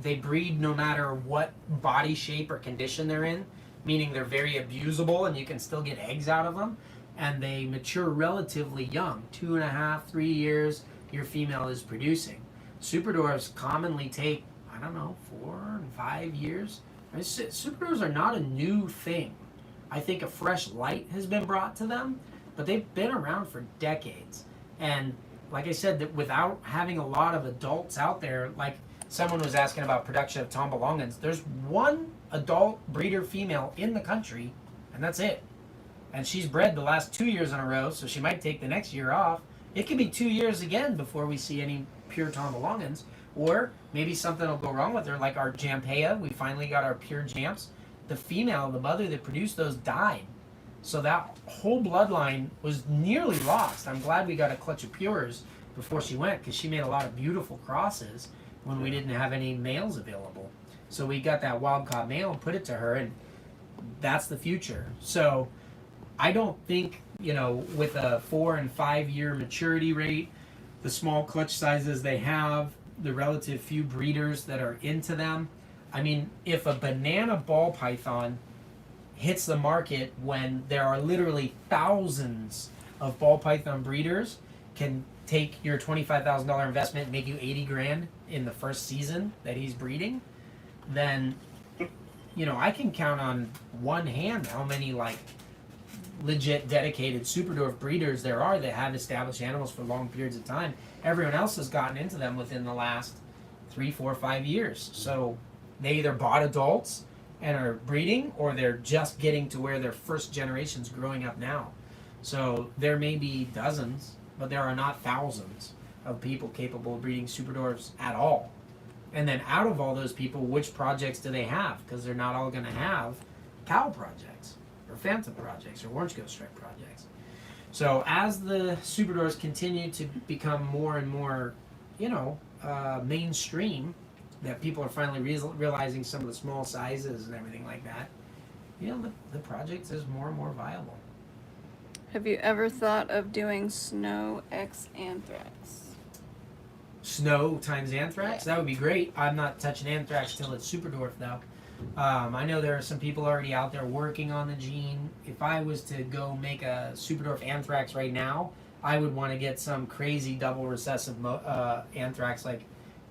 they breed no matter what body shape or condition they're in, meaning they're very abusable and you can still get eggs out of them. And they mature relatively young, 2.5, 3 years, your female is producing. Super dwarfs commonly take, I don't know, 4 and 5 years. Super dwarfs are not a new thing. I think a fresh light has been brought to them, but they've been around for decades. And like I said, that without having a lot of adults out there, like someone was asking about production of Tom Belongans, there's one adult breeder female in the country, and that's it. And she's bred the last 2 years in a row, so she might take the next year off. It could be 2 years again before we see any pure Tom Belongans. Or maybe something will go wrong with her, like our Jampea. We finally got our pure Jamps. The female, the mother that produced those, died. So that whole bloodline was nearly lost. I'm glad we got a clutch of pures before she went, because she made a lot of beautiful crosses when we didn't have any males available. So we got that wild caught male and put it to her, and that's the future. So I don't think, you know, with a 4 and 5 year maturity rate, the small clutch sizes they have, the relative few breeders that are into them. I mean, if a banana ball python hits the market when there are literally thousands of ball python breeders, can take your $25,000 investment and make you 80 grand in the first season that he's breeding, then, you know, I can count on one hand how many like legit dedicated Superdwarf breeders there are that have established animals for long periods of time. Everyone else has gotten into them within the last 3, 4, 5 years. So they either bought adults and are breeding, or they're just getting to where their first generation's growing up now. So there may be dozens, but there are not thousands of people capable of breeding Superdwarfs at all. And then out of all those people, which projects do they have? Because they're not all going to have cow projects, or Phantom projects, or Orange Ghost Stripe projects. So as the Superdwarfs continue to become more and more, you know, mainstream, that people are finally realizing some of the small sizes and everything like that, you know, the project is more and more viable. Have you ever thought of doing snow X anthrax? Snow times anthrax? Yeah. That would be great. I'm not touching anthrax till it's Superdwarf though. I know there are some people already out there working on the gene. If I was to go make a Superdwarf anthrax right now, I would want to get some crazy double recessive anthrax. Like,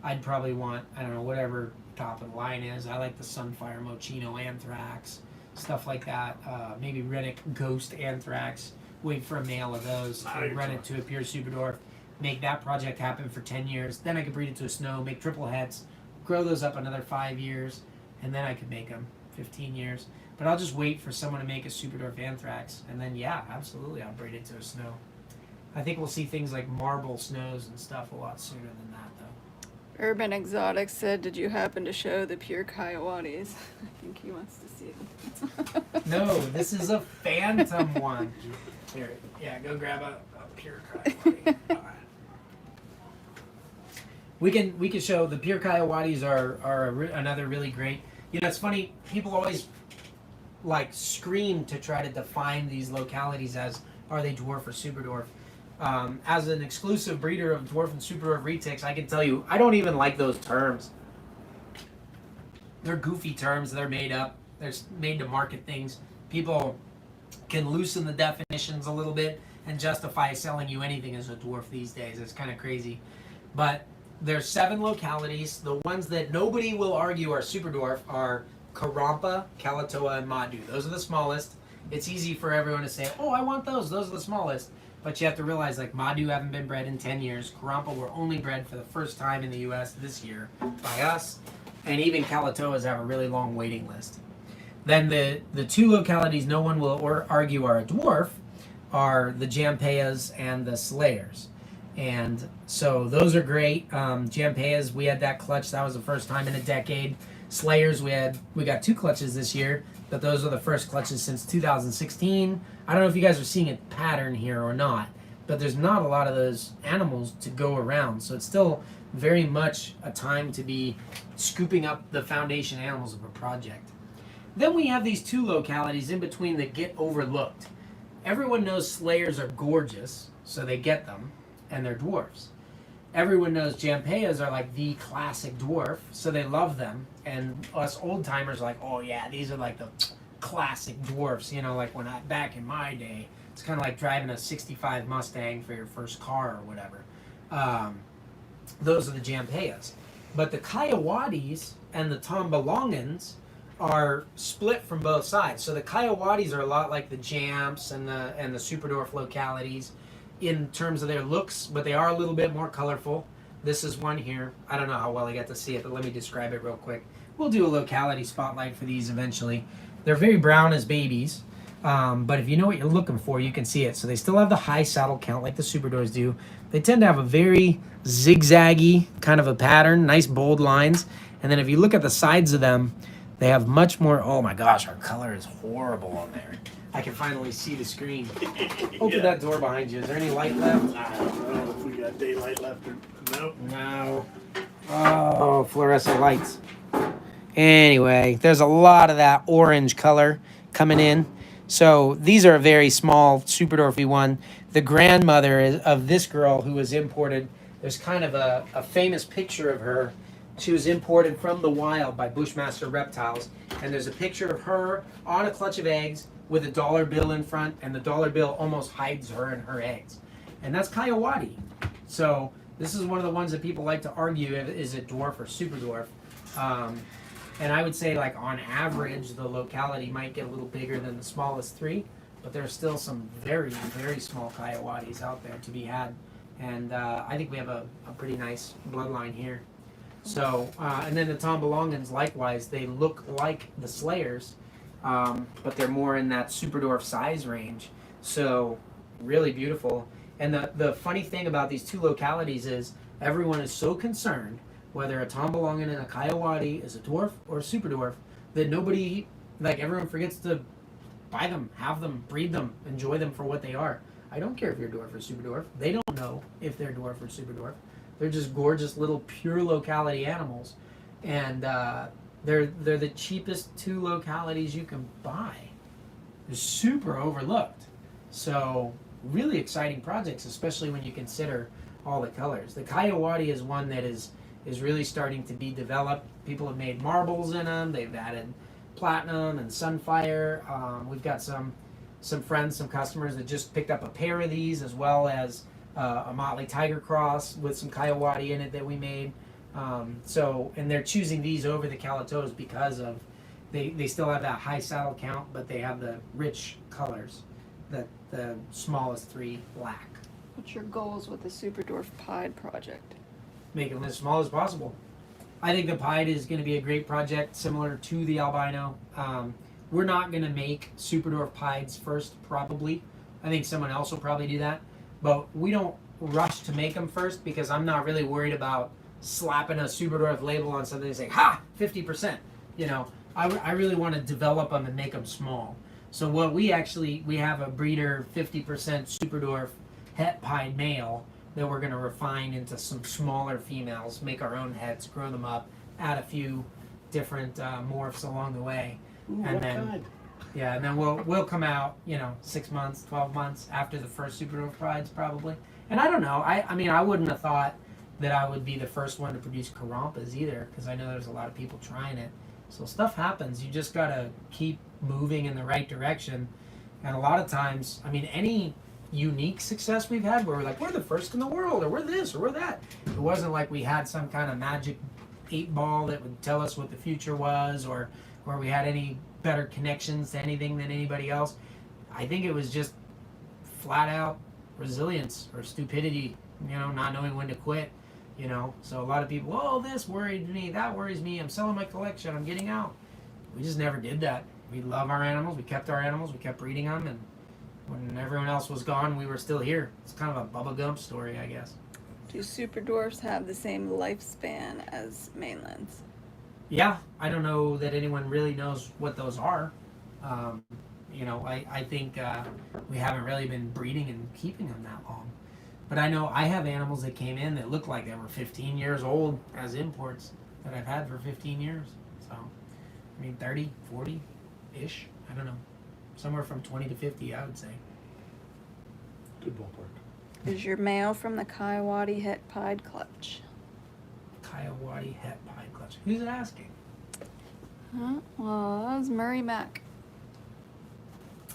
I'd probably want, I don't know, whatever top of the line is. I like the Sunfire Mochino anthrax, stuff like that. Maybe Renick Ghost anthrax. Wait for a male of those, run it to a pure Superdwarf, make that project happen for 10 years. Then I could breed it to a snow, make triple heads, grow those up another 5 years, and then I could make them 15 years. But I'll just wait for someone to make a Superdwarf anthrax, and then yeah, absolutely, I'll breed it to a snow. I think we'll see things like marble snows and stuff a lot sooner than that, though. Urban Exotics said, did you happen to show the pure coyotes? I think he wants to see them. No, this is a Phantom one. Here, yeah, go grab a pure coyote. We can show the pure coyotes are another really great. You know, it's funny. People always like scream to try to define these localities as are they dwarf or super dwarf. As an exclusive breeder of dwarf and super dwarf retics, I can tell you I don't even like those terms. They're goofy terms. They're made up. They're made to market things. People can loosen the definitions a little bit and justify selling you anything as a dwarf these days. It's kind of crazy. But there's 7 localities. The ones that nobody will argue are super dwarf are Karrampa, Kalatoa, and Madu. Those are the smallest. It's easy for everyone to say, oh, I want those. Those are the smallest. But you have to realize, like, Madu haven't been bred in 10 years. Karrampa were only bred for the first time in the U.S. this year by us. And even Kalatoas have a really long waiting list. Then the 2 localities no one will argue are a dwarf are the Jampeanus and the Slayers. And so those are great. Jampeanus, we had that clutch. That was the first time in a decade. Slayers, we got 2 clutches this year, but those are the first clutches since 2016. I don't know if you guys are seeing a pattern here or not, but there's not a lot of those animals to go around. So it's still very much a time to be scooping up the foundation animals of a project. Then we have these 2 localities in between that get overlooked. Everyone knows Slayers are gorgeous, so they get them, and they're dwarfs. Everyone knows Jampeanus are like the classic dwarf, so they love them. And us old timers are like, oh yeah, these are like the classic dwarfs. You know, like back in my day, it's kind of like driving a '65 Mustang for your first car or whatever. Those are the Jampeanus. But the Coyotes and the Tom Belongans are split from both sides. So the Coyotes are a lot like the Jamps and the super dwarf localities in terms of their looks, but they are a little bit more colorful. This is one here. I don't know how well I got to see it, but let me describe it real quick. We'll do a locality spotlight for these eventually. They're very brown as babies, but if you know what you're looking for, you can see it. So they still have the high saddle count like the super dwarfs do. They tend to have a very zigzaggy kind of a pattern, nice bold lines. And then if you look at the sides of them, they have much more, oh my gosh, our color is horrible on there. I can finally see the screen. Open that door behind you. Is there any light left? I don't know if we got daylight left or nope. No. Oh, fluorescent lights. Anyway, there's a lot of that orange color coming in. So these are a very small super dwarfy one. The grandmother of this girl who was imported, there's kind of a famous picture of her. She was imported from the wild by Bushmaster Reptiles. And there's a picture of her on a clutch of eggs with a dollar bill in front, and the dollar bill almost hides her and her eggs. And that's Coyote. So this is one of the ones that people like to argue, is it dwarf or super dwarf? And I would say, like, on average, the locality might get a little bigger than the smallest 3, but there's still some very, very small Coyotes out there to be had. And I think we have a pretty nice bloodline here. So, and then the Tom Belongans, likewise, they look like the Slayers, but they're more in that super dwarf size range. So, really beautiful. And the funny thing about these 2 localities is everyone is so concerned whether a Tom Belongan and a Coyote is a dwarf or a super dwarf that nobody, like, everyone forgets to buy them, have them, breed them, enjoy them for what they are. I don't care if you're dwarf or super dwarf. They don't know if they're dwarf or super dwarf. They're just gorgeous little pure locality animals, and they're the cheapest 2 localities you can buy. They're super overlooked. So really exciting projects, especially when you consider all the colors. The Coyote is one that is really starting to be developed. People have made marbles in them. They've added platinum and sunfire. We've got some friends, some customers that just picked up a pair of these, as well as a Motley Tiger cross with some Coyote in it that we made. And they're choosing these over the Kalatoas because of they still have that high saddle count, but they have the rich colors that the smallest 3 lack. What's your goals with the Superdwarf Pied project? Make them as small as possible. I think the Pied is going to be a great project, similar to the albino. We're not going to make Superdwarf Pieds first, probably. I think someone else will probably do that. But we don't rush to make them first because I'm not really worried about slapping a Superdwarf label on something and saying, ha, 50%. You know, I really want to develop them and make them small. So what we have a breeder 50% Superdwarf het pied male that we're going to refine into some smaller females, make our own heads, grow them up, add a few different morphs along the way. Ooh, and what then kind? Yeah, and then we'll come out, 6 months, 12 months after the first Superdwarf prides probably. And I don't know. I mean, I wouldn't have thought that I would be the first one to produce Karampas either, because I know there's a lot of people trying it. So stuff happens. You just gotta keep moving in the right direction. And a lot of times, I mean, any unique success we've had where we're like, we're the first in the world, or we're this, or we're that. It wasn't like we had some kind of magic 8-ball that would tell us what the future was, or we had any better connections to anything than anybody else. I think it was just flat out resilience or stupidity, not knowing when to quit. So a lot of people, oh, this worried me, that worries me, I'm selling my collection, I'm getting out. We just never did that. We love our animals, we kept our animals, we kept breeding them, and when everyone else was gone, we were still here. It's kind of a Bubba Gump story, I guess. Do Superdwarfs have the same lifespan as mainlands? Yeah, I don't know that anyone really knows what those are. I think we haven't really been breeding and keeping them that long. But I know I have animals that came in that look like they were 15 years old as imports that I've had for 15 years. So, 30, 40-ish. I don't know. Somewhere from 20 to 50, I would say. Good ballpark. Is your male from the Coyote Het Pied clutch? Coyote Het Pied clutch. Who's asking? Huh? Well, that was Murray Mack.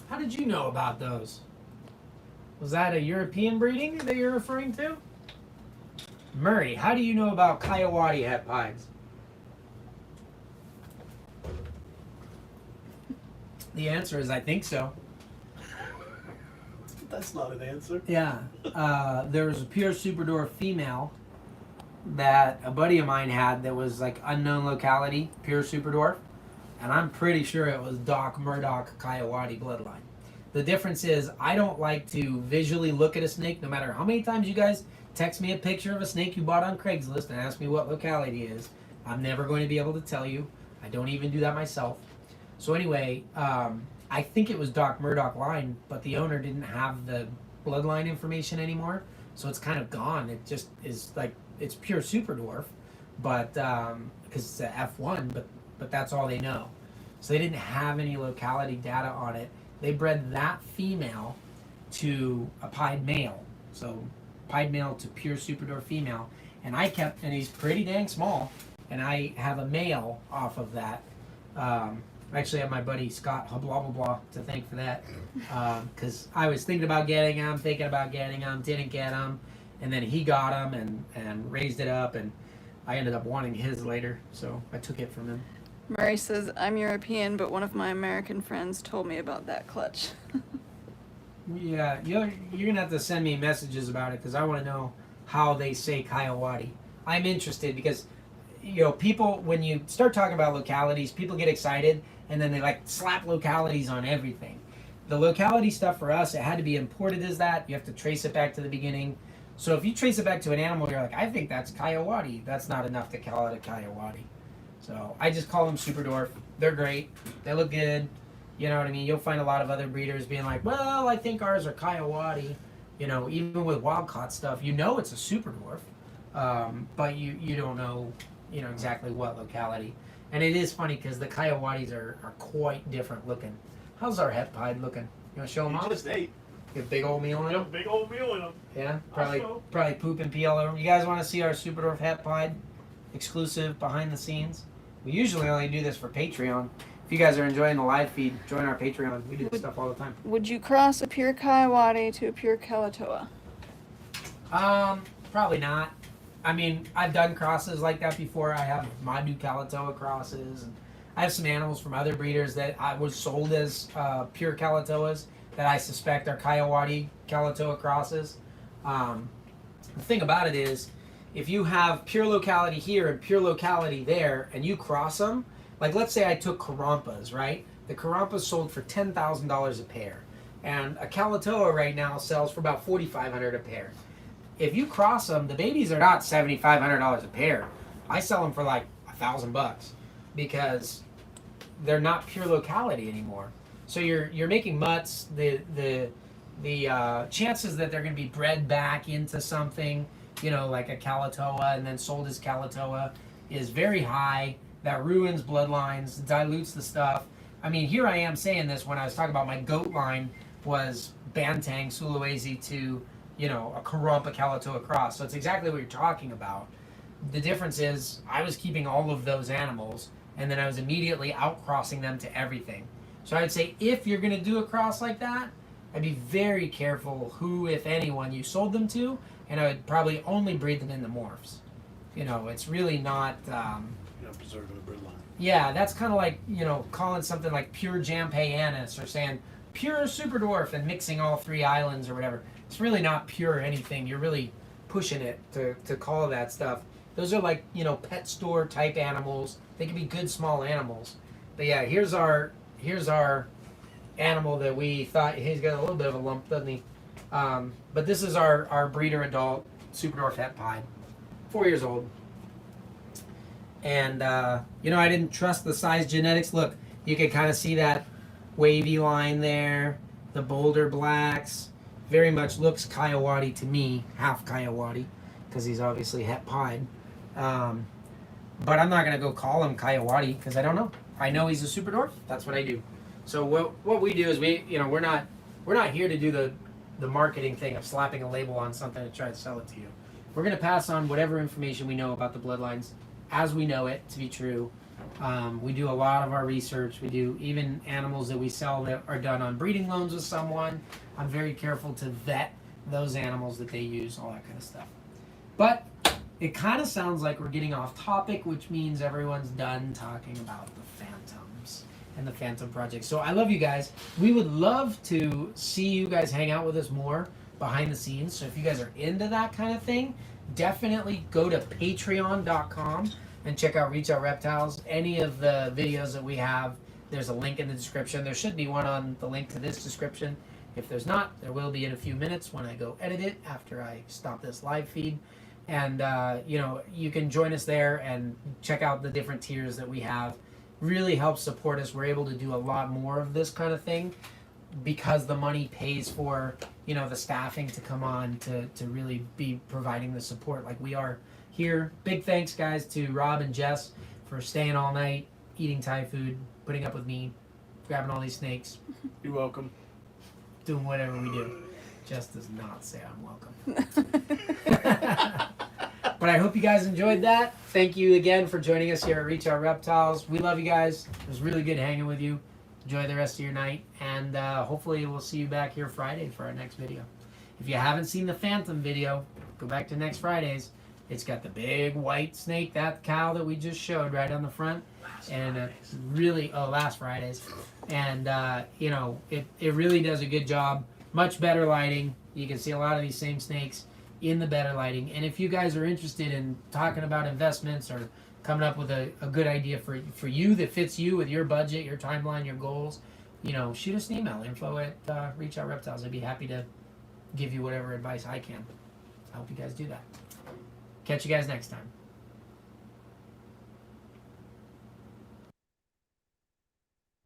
How did you know about those? Was that a European breeding that you're referring to? Murray, how do you know about Coyote Het Pieds? The answer is I think so. That's not an answer. Yeah. There was a pure Superdwarf female that a buddy of mine had that was like unknown locality, pure Superdwarf. And I'm pretty sure it was Doc Murdoch Coyote bloodline. The difference is I don't like to visually look at a snake, no matter how many times you guys text me a picture of a snake you bought on Craigslist and ask me what locality it is. I'm never going to be able to tell you. I don't even do that myself. So anyway, I think it was Doc Murdoch line, but the owner didn't have the bloodline information anymore. So it's kind of gone. It just is like, it's pure Superdwarf, but because it's a F1, but that's all they know. So they didn't have any locality data on it. They bred that female to a pied male. So pied male to pure Superdwarf female. And and he's pretty dang small. And I have a male off of that. I actually have my buddy Scott blah blah blah to thank for that. Because I was thinking about getting him, didn't get him. And then he got him and raised it up. And I ended up wanting his later. So I took it from him. Murray says, I'm European, but one of my American friends told me about that clutch. Yeah, you're going to have to send me messages about it because I want to know how they say Coyote. I'm interested because, people, when you start talking about localities, people get excited and then they like slap localities on everything. The locality stuff for us, it had to be imported as that. You have to trace it back to the beginning. So if you trace it back to an animal, you're like, I think that's Coyote. That's not enough to call it a Coyote. So I just call them Superdwarf. They're great. They look good. You know what I mean? You'll find a lot of other breeders being like, well, I think ours are Coyote. Even with wild-caught stuff, it's a Superdwarf. But you don't know, exactly what locality. And it is funny because the Coyotes are quite different looking. How's our Het Pied looking? You want to show them off? Just ate. Get a big old meal in them? Big old meal in them. Yeah? Probably poop and pee all over them. You guys want to see our Superdwarf Het Pied? Exclusive behind the scenes. We usually only do this for Patreon. If you guys are enjoying the live feed, join our Patreon. We do this stuff all the time. Would you cross a pure Coyote to a pure Kalatoa? Probably not. I mean, I've done crosses like that before. I have Madu Kalatoa crosses, and I have some animals from other breeders that I was sold as pure Kalatoas that I suspect are Coyote Kalatoa crosses. The thing about it is, if you have pure locality here and pure locality there, and you cross them, like let's say I took Karampas, right? The Karampas sold for $10,000 a pair, and a Kalatoa right now sells for about $4,500 a pair. If you cross them, the babies are not $7,500 a pair. I sell them for like $1,000 because they're not pure locality anymore. So you're making mutts. The chances that they're going to be bred back into something, like a Kalatoa and then sold as Kalatoa is very high. That ruins bloodlines, dilutes the stuff. I mean, here I am saying this when I was talking about my goat line was Bantang, Sulawesi to, you know, a Karump, a Kalatoa cross. So it's exactly what you're talking about. The difference is I was keeping all of those animals, and then I was immediately outcrossing them to everything. So I'd say if you're going to do a cross like that, I'd be very careful who, if anyone, you sold them to, and I would probably only breed them in the morphs. You know, it's really not... preserving the breed line. Yeah, that's kind of like, you know, calling something like pure Jampeanus or saying pure Superdwarf and mixing all 3 islands or whatever. It's really not pure anything. You're really pushing it to call that stuff. Those are like, you know, pet store type animals. They can be good small animals. But yeah, here's our animal that we thought, he's got a little bit of a lump, doesn't he? But this is our breeder adult Superdwarf Het Pied, 4 years old. And, you know, I didn't trust the size genetics. Look, you can kind of see that wavy line there, the bolder blacks. Very much looks Kiowati to me, half Kiowati, because he's obviously Het Pied. But I'm not going to go call him Kiowati because I don't know. I know he's a Superdwarf. That's what I do. So what we do is we're not here to do the marketing thing of slapping a label on something to try to sell it to you. We're going to pass on whatever information we know about the bloodlines as we know it to be true. We do a lot of our research. We do even animals that we sell that are done on breeding loans with someone. I'm very careful to vet those animals that they use, all that kind of stuff. But it kind of sounds like we're getting off topic, which means everyone's done talking about the Phantoms and the Phantom project. So I love you guys. We would love to see you guys hang out with us more behind the scenes. So if you guys are into that kind of thing, definitely go to patreon.com and check out Reach Out Reptiles. Any of the videos that we have, there's a link in the description. There should be one on the link to this description. If there's not, there will be in a few minutes when I go edit it after I stop this live feed. And, you know, you can join us there and check out the different tiers that we have. Really helps support us. We're able to do a lot more of this kind of thing because the money pays for, you know, the staffing to come on to really be providing the support like we are here. Big thanks, guys, to Rob and Jess for staying all night, eating Thai food, putting up with me, grabbing all these snakes. You're welcome. Doing whatever we do. Jess does not say I'm welcome. But I hope you guys enjoyed that. Thank you again for joining us here at Reach Out Reptiles. We love you guys. It was really good hanging with you. Enjoy the rest of your night. And hopefully we'll see you back here Friday for our next video. If you haven't seen the Phantom video, go back to next Friday's. It's got the big white snake, that cow that we just showed right on the front. Last Friday's. And, you know, it really does a good job. Much better lighting. You can see a lot of these same snakes in the better lighting. And if you guys are interested in talking about investments or coming up with a good idea for you that fits you with your budget, your timeline, your goals, you know, shoot us an email, info@Reach Out Reptiles. I'd be happy to give you whatever advice I can. I hope you guys do that. Catch you guys next time.